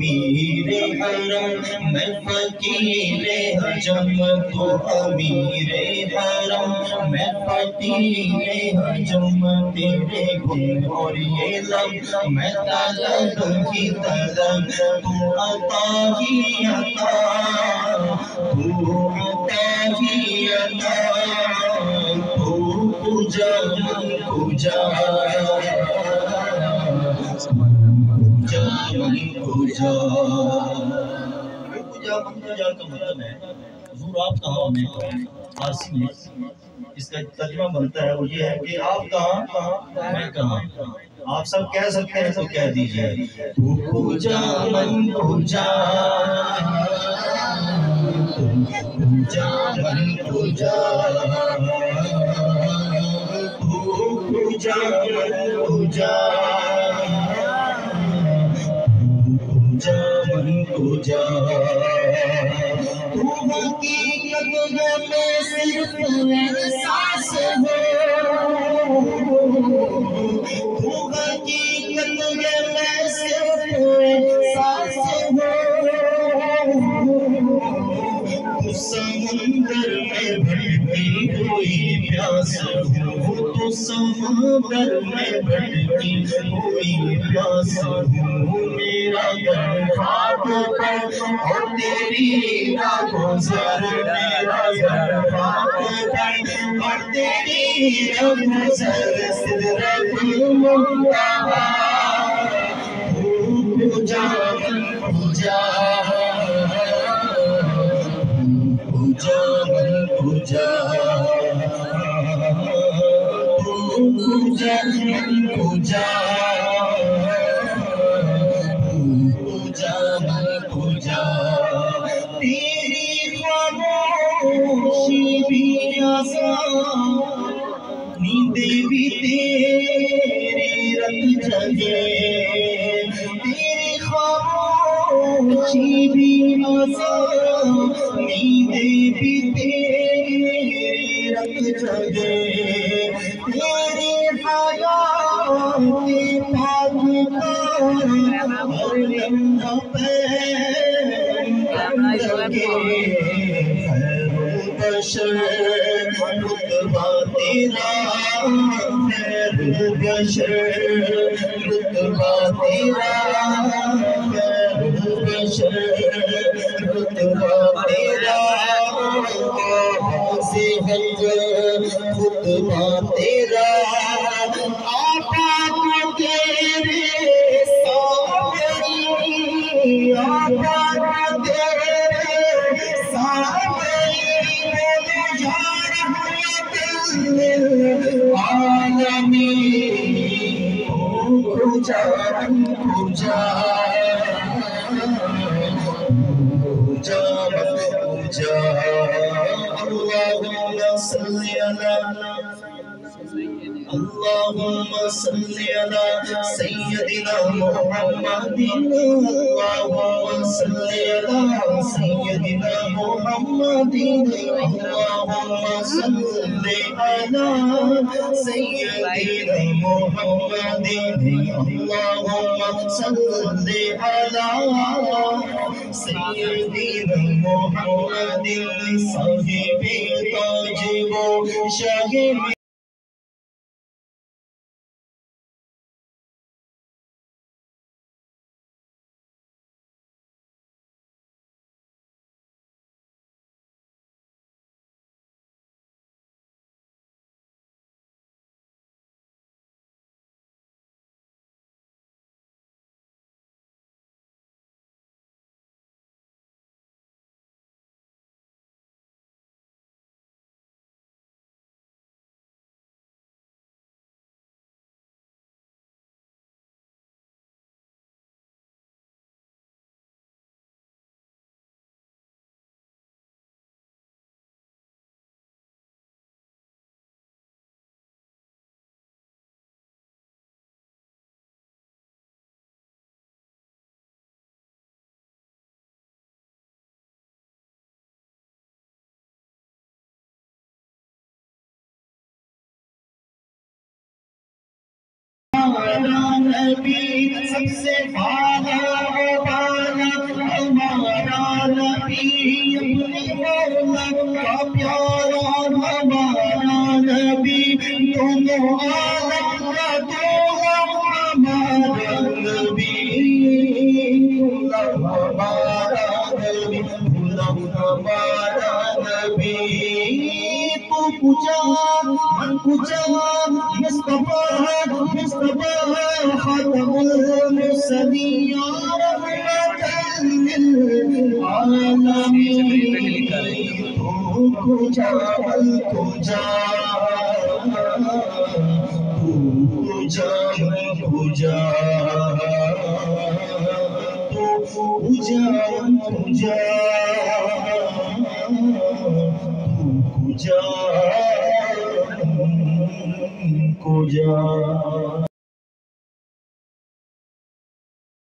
امیر حرم میں فقیر حجم تو امیر حرم میں فقیر حجم تیرے گن اور یہ لب میں طلب کی طلب تو عطا ہی عطا تو عطا ہی عطا تو پوجا من پوجا پوجا کا مطلب ہے حضور آپ کہاں اور میں کہاں. فارسی میں اس کا ترجمہ بنتا ہے وہ یہ ہے کہ آپ کہاں میں کہاں. آپ سب کہہ سکتے ہیں تو کہہ دیجئے تو پوجا من پوجا پوجا من پوجا پوجا من پوجا پوجا من پوجا تو حقیقت میں صرف احساس ہو تو حقیقت میں صرف احساس ہو تو سمندر میں بھٹکی ہوئی پیاس ہو تو سمندر میں بھٹکی ہوئی پیاس ہو میرا گھر خاک پر اور تیری راہ گزر میرا گھر خاک پر اور تیری راہ گزر سدرت المنتہا پوجا من پوجا پوجا من پوجا پوجا من پوجا پوجا من پوجا تیری خاموشی بھی آسان نیندیں بھی تیری رت جگے تیری خاموشی بھی آسان نیندیں بھی تیری رت جگے تیری حیات پاک کا ہر لمحہ بشر رتبہ تیرا خیر بشر رتبہ تیرا خیر بشر رتبہ تیرا سے ہٹ خطبہ تیرا آقا کو تیرے سامنے آقا کو تیرے سامنے پوجا من پوجا پوجا من پوجا اللہم صلی علی سیدنا محمد اللہم صلی علی سیدنا محمد اللہم صلی علی سیدنا محمد اللہم صلی علی سیدنا محمد صاحب تاج و شاہ نبی سب سے نبی اپنے مولا کا پیارا ہمارا نبی دونوں عالم کا دولا ہمارا نبی ہمارا نبی ہمارا نبی تو پوچھا من پوچھا مصطفیٰ خاتم المرسلین رحمت للعالمین تو جا کو جا